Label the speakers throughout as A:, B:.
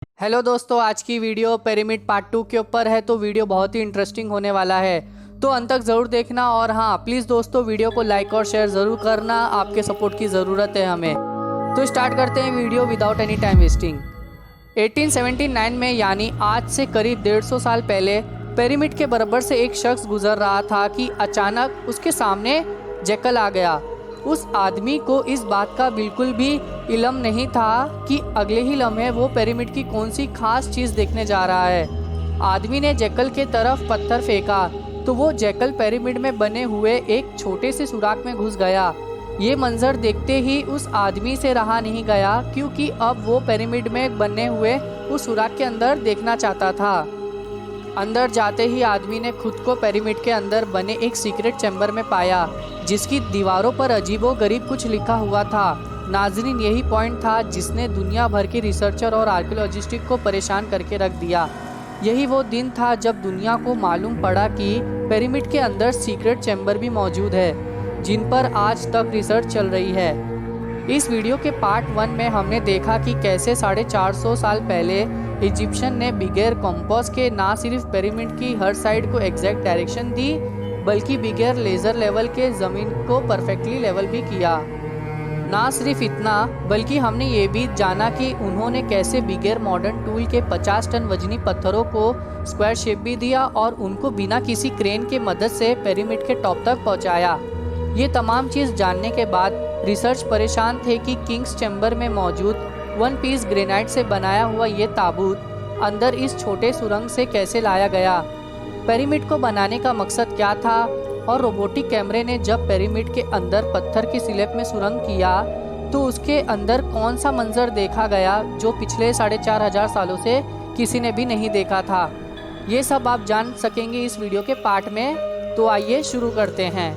A: Hello दोस्तों, आज की वीडियो पिरामिड पार्ट 2 के ऊपर है। तो वीडियो बहुत ही इंटरेस्टिंग होने वाला है, तो अंत तक ज़रूर देखना। और हाँ, प्लीज़ दोस्तों वीडियो को लाइक और शेयर ज़रूर करना, आपके सपोर्ट की ज़रूरत है हमें। तो स्टार्ट करते हैं video without any time wasting. 1879 में, यानी आज से करीब 150 साल पहले, पिरामिड के बराबर से एक शख्स गुजर रहा था कि अचानक उसके सामने जैकल आ गया। उस आदमी को इस बात का बिल्कुल भी इल्म नहीं था कि अगले ही लम्हे वो पिरामिड की कौन सी खास चीज़ देखने जा रहा है। आदमी ने जैकल के तरफ पत्थर फेंका तो वो जैकल पिरामिड में बने हुए एक छोटे से सुराख में घुस गया। ये मंजर देखते ही उस आदमी से रहा नहीं गया, क्योंकि अब वो पिरामिड में बने हुए उस सुराख के अंदर देखना चाहता था। अंदर जाते ही आदमी ने खुद को पिरामिड के अंदर बने एक सीक्रेट चैम्बर में पाया, जिसकी दीवारों पर अजीबोगरीब कुछ लिखा हुआ था। नाजरीन, यही पॉइंट था जिसने दुनिया भर के रिसर्चर और आर्कियोलॉजिस्ट को परेशान करके रख दिया। यही वो दिन था जब दुनिया को मालूम पड़ा कि पिरामिड के अंदर सीक्रेट चैम्बर भी मौजूद है, जिन पर आज तक रिसर्च चल रही है। इस वीडियो के पार्ट 1 में हमने देखा कि कैसे 450 साल पहले इजिप्शियन ने बिगैर कंपास के ना सिर्फ पिरामिड की हर साइड को एग्जैक्ट डायरेक्शन दी, बल्कि बिगैर लेज़र लेवल के ज़मीन को परफेक्टली लेवल भी किया। ना सिर्फ इतना, बल्कि हमने ये भी जाना कि उन्होंने कैसे बिगैर मॉडर्न टूल के 50 टन वजनी पत्थरों को स्क्वायर शेप भी दिया और उनको बिना किसी क्रेन के मदद से पिरामिड के टॉप तक पहुंचाया। ये तमाम चीज़ जानने के बाद रिसर्च परेशान थे कि किंग्स चैम्बर में मौजूद 1 पीस ग्रेनाइट से बनाया हुआ ये ताबूत अंदर इस छोटे सुरंग से कैसे लाया गया, पिरामिड को बनाने का मकसद क्या था, और रोबोटिक कैमरे ने जब पिरामिड के अंदर पत्थर की स्लैब में सुरंग किया तो उसके अंदर कौन सा मंजर देखा गया जो पिछले 4500 सालों से किसी ने भी नहीं देखा था। ये सब आप जान सकेंगे इस वीडियो के पार्ट में। तो आइए शुरू करते हैं।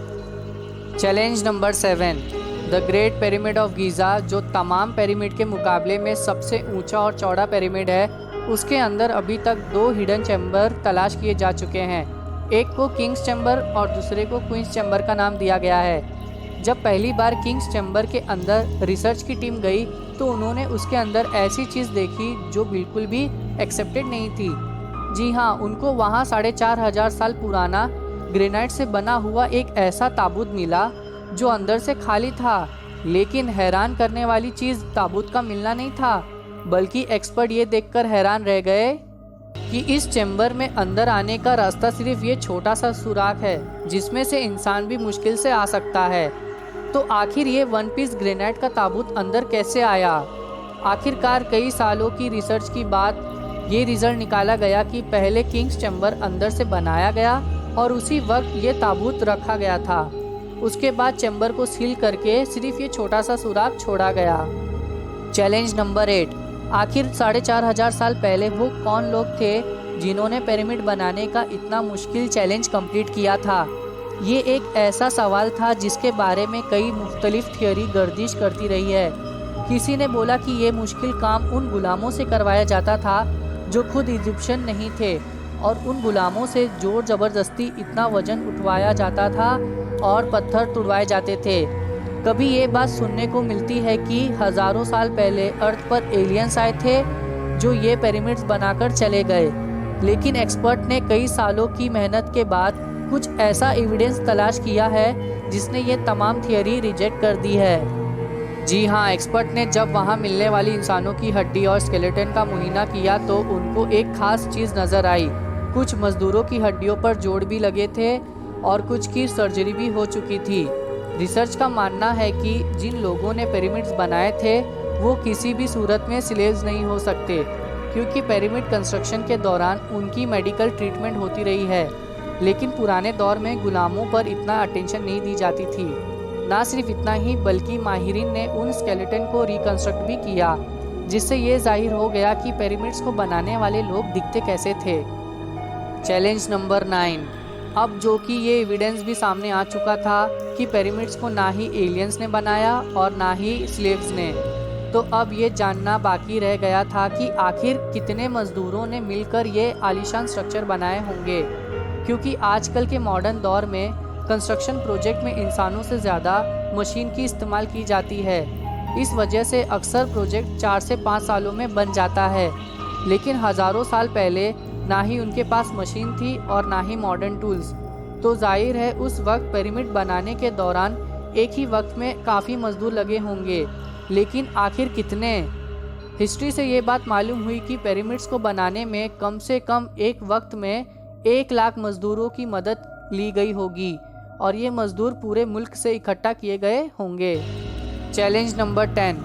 A: Challenge number 7, the great pyramid of Giza, जो तमाम पिरामिड के मुकाबले में सबसे ऊंचा और चौड़ा पिरामिड है, उसके अंदर अभी तक 2 हिडन चैम्बर तलाश किए जा चुके हैं। एक को किंग्स चैम्बर और दूसरे को क्वींस चैम्बर का नाम दिया गया है। जब पहली बार किंग्स चैम्बर के अंदर रिसर्च की टीम गई तो उन्होंने उसके अंदर ऐसी चीज़ देखी जो बिल्कुल भी एक्सेप्टेड नहीं थी। जी हाँ, उनको वहाँ 4500 साल पुराना ग्रेनाइट से बना हुआ एक ऐसा ताबूत मिला जो अंदर से खाली था। लेकिन हैरान करने वाली चीज़ ताबूत का मिलना नहीं था, बल्कि एक्सपर्ट ये देखकर हैरान रह गए कि इस चैम्बर में अंदर आने का रास्ता सिर्फ ये छोटा सा सुराख है, जिसमें से इंसान भी मुश्किल से आ सकता है। तो आखिर ये 1 पीस ग्रेनाइट का ताबूत अंदर कैसे आया? आखिरकार कई सालों की रिसर्च के बाद ये रिजल्ट निकाला गया कि पहले किंग्स चैम्बर अंदर से बनाया गया और उसी वक्त ये ताबूत रखा गया था। उसके बाद चैम्बर को सील करके सिर्फ ये छोटा सा सुराख छोड़ा गया। चैलेंज नंबर 8, आखिर 4500 साल पहले वो कौन लोग थे जिन्होंने पिरामिड बनाने का इतना मुश्किल चैलेंज कंप्लीट किया था? ये एक ऐसा सवाल था जिसके बारे में कई मुख्तलिफ थियोरी गर्दिश करती रही है। किसी ने बोला कि ये मुश्किल काम उन गुलामों से करवाया जाता था जो खुद इजिप्शियन नहीं थे, और उन गुलामों से जोर ज़बरदस्ती इतना वजन उठवाया जाता था और पत्थर तुड़वाए जाते थे। कभी ये बात सुनने को मिलती है कि हज़ारों साल पहले अर्थ पर एलियंस आए थे जो ये पिरामिड्स बनाकर चले गए। लेकिन एक्सपर्ट ने कई सालों की मेहनत के बाद कुछ ऐसा एविडेंस तलाश किया है जिसने ये तमाम थियोरी रिजेक्ट कर दी है। जी हाँ, एक्सपर्ट ने जब वहाँ मिलने वाली इंसानों की हड्डी और स्केलेटन का मुआयना किया तो उनको एक खास चीज़ नज़र आई। कुछ मज़दूरों की हड्डियों पर जोड़ भी लगे थे और कुछ की सर्जरी भी हो चुकी थी। रिसर्च का मानना है कि जिन लोगों ने पिरामिड्स बनाए थे वो किसी भी सूरत में स्लेव्स नहीं हो सकते, क्योंकि पिरामिड कंस्ट्रक्शन के दौरान उनकी मेडिकल ट्रीटमेंट होती रही है। लेकिन पुराने दौर में गुलामों पर इतना अटेंशन नहीं दी जाती थी। ना सिर्फ इतना ही, बल्कि माहिरीन ने उन स्केलेटन को रिकंस्ट्रक्ट भी किया, जिससे ये जाहिर हो गया कि पिरामिड्स को बनाने वाले लोग दिखते कैसे थे। चैलेंज नंबर 9, अब जो कि ये एविडेंस भी सामने आ चुका था कि पिरामिड्स को ना ही एलियंस ने बनाया और ना ही स्लेव्स ने। तो अब ये जानना बाकी रह गया था कि आखिर कितने मज़दूरों ने मिलकर ये आलीशान स्ट्रक्चर बनाए होंगे, क्योंकि आजकल के मॉडर्न दौर में कंस्ट्रक्शन प्रोजेक्ट में इंसानों से ज़्यादा मशीन की इस्तेमाल की जाती है। इस वजह से अक्सर प्रोजेक्ट 4 से 5 सालों में बन जाता है। लेकिन हज़ारों साल पहले ना ही उनके पास मशीन थी और ना ही मॉडर्न टूल्स। तो जाहिर है उस वक्त पिरामिड बनाने के दौरान एक ही वक्त में काफ़ी मजदूर लगे होंगे, लेकिन आखिर कितने? हिस्ट्री से ये बात मालूम हुई कि पिरामिड्स को बनाने में कम से कम एक वक्त में 1 लाख मजदूरों की मदद ली गई होगी और ये मजदूर पूरे मुल्क से इकट्ठा किए गए होंगे। Challenge number 10।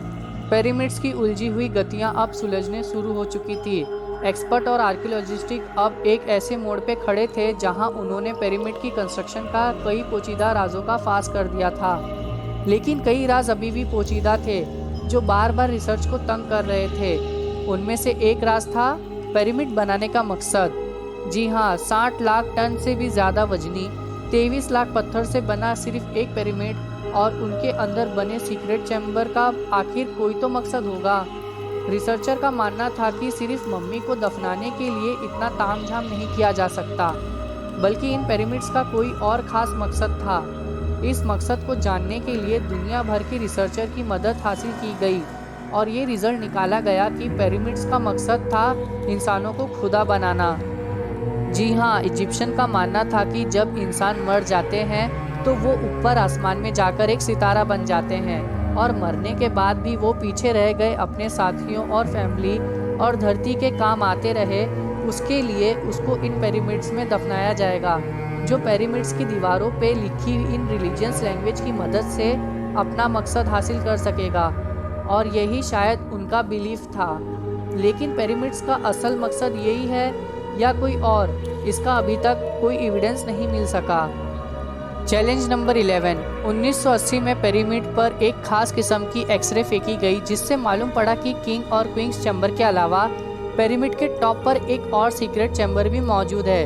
A: पिरामिड्स की उलझी हुई गतियां अब सुलझने शुरू हो चुकी थी। एक्सपर्ट और आर्कियोलॉजिस्ट अब एक ऐसे मोड़ पे खड़े थे जहां उन्होंने पिरामिड की कंस्ट्रक्शन का कई पोचीदा राजों का फाश कर दिया था, लेकिन कई राज अभी भी पोचीदा थे जो बार बार रिसर्च को तंग कर रहे थे। उनमें से एक राज था पिरामिड बनाने का मकसद। जी हाँ, 60 लाख टन से भी ज़्यादा वजनी 23 लाख पत्थर से बना सिर्फ एक पिरामिड और उनके अंदर बने सीक्रेट चैम्बर का आखिर कोई तो मकसद होगा। रिसर्चर का मानना था कि सिर्फ मम्मी को दफनाने के लिए इतना तामझाम नहीं किया जा सकता, बल्कि इन पिरामिड्स का कोई और ख़ास मकसद था। इस मकसद को जानने के लिए दुनिया भर के रिसर्चर की मदद हासिल की गई और ये रिजल्ट निकाला गया कि पिरामिड्स का मकसद था इंसानों को खुदा बनाना। जी हाँ, इजिप्शियन का मानना था कि जब इंसान मर जाते हैं तो वो ऊपर आसमान में जाकर एक सितारा बन जाते हैं और मरने के बाद भी वो पीछे रह गए अपने साथियों और फैमिली और धरती के काम आते रहे, उसके लिए उसको इन पिरामिड्स में दफनाया जाएगा, जो पिरामिड्स की दीवारों पे लिखी इन रिलीजियस लैंग्वेज की मदद से अपना मकसद हासिल कर सकेगा। और यही शायद उनका बिलीफ था। लेकिन पिरामिड्स का असल मकसद यही है या कोई और, इसका अभी तक कोई एविडेंस नहीं मिल सका। Challenge number 11। 1980 में पिरामिड पर एक खास किस्म की एक्सरे फेंकी गई जिससे मालूम पड़ा कि किंग और क्वींस चैम्बर के अलावा पिरामिड के टॉप पर एक और सीक्रेट चैम्बर भी मौजूद है।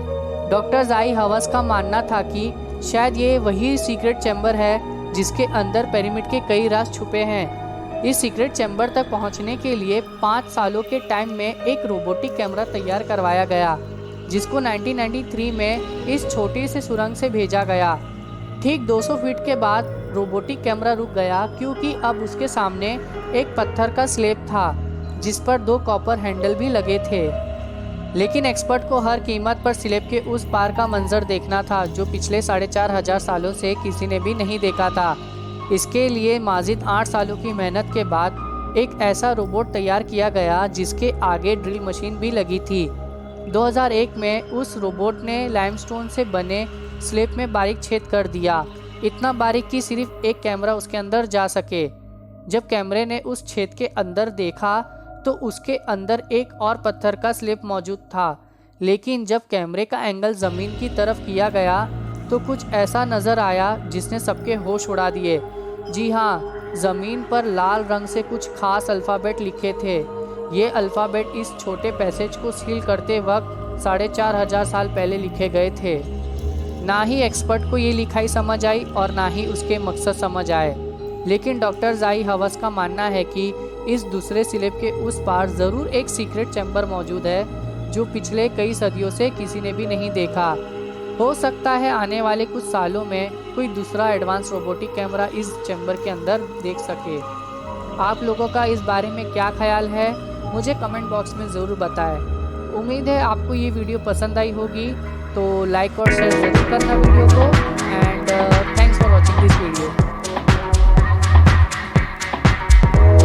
A: डॉक्टर ज़ाई हवास का मानना था कि शायद ये वही सीक्रेट चैम्बर है जिसके अंदर पिरामिड के कई राज छुपे हैं। इस सीक्रेट चैम्बर तक पहुंचने के लिए 5 सालों के टाइम में एक रोबोटिक कैमरा तैयार करवाया गया, जिसको 1993 में इस छोटी सी सुरंग से भेजा गया। ठीक 200 फीट के बाद रोबोटिक कैमरा रुक गया क्योंकि अब उसके सामने एक पत्थर का स्लैब था जिस पर 2 कॉपर हैंडल भी लगे थे। लेकिन एक्सपर्ट को हर कीमत पर स्लैब के उस पार का मंजर देखना था जो पिछले 4,500 सालों से किसी ने भी नहीं देखा था। इसके लिए माजिद 8 सालों की मेहनत के बाद एक ऐसा रोबोट तैयार किया गया जिसके आगे ड्रिल मशीन भी लगी थी। 2001 में उस रोबोट ने लाइमस्टोन से बने स्लैब में बारीक छेद कर दिया, इतना बारीक कि सिर्फ एक कैमरा उसके अंदर जा सके। जब कैमरे ने उस छेद के अंदर देखा तो उसके अंदर एक और पत्थर का स्लैब मौजूद था, लेकिन जब कैमरे का एंगल ज़मीन की तरफ किया गया तो कुछ ऐसा नज़र आया जिसने सबके होश उड़ा दिए। जी हाँ, ज़मीन पर लाल रंग से कुछ खास अल्फ़ाबेट लिखे थे। ये अल्फ़ाबेट इस छोटे पैसेज को सील करते वक्त 4,500 साल पहले लिखे गए थे। ना ही एक्सपर्ट को ये लिखाई समझ आई और ना ही उसके मकसद समझ आए, लेकिन डॉक्टर ज़ाई हवास का मानना है कि इस दूसरे स्लैब के उस पार ज़रूर एक सीक्रेट चैम्बर मौजूद है जो पिछले कई सदियों से किसी ने भी नहीं देखा। हो सकता है आने वाले कुछ सालों में कोई दूसरा एडवांस रोबोटिक कैमरा इस चैम्बर के अंदर देख सके। आप लोगों का इस बारे में क्या ख्याल है, मुझे कमेंट बॉक्स में ज़रूर बताएं। उम्मीद है आपको ये वीडियो पसंद आई होगी, तो लाइक और शेयर जरूर करना वीडियो को। And thanks for watching this video.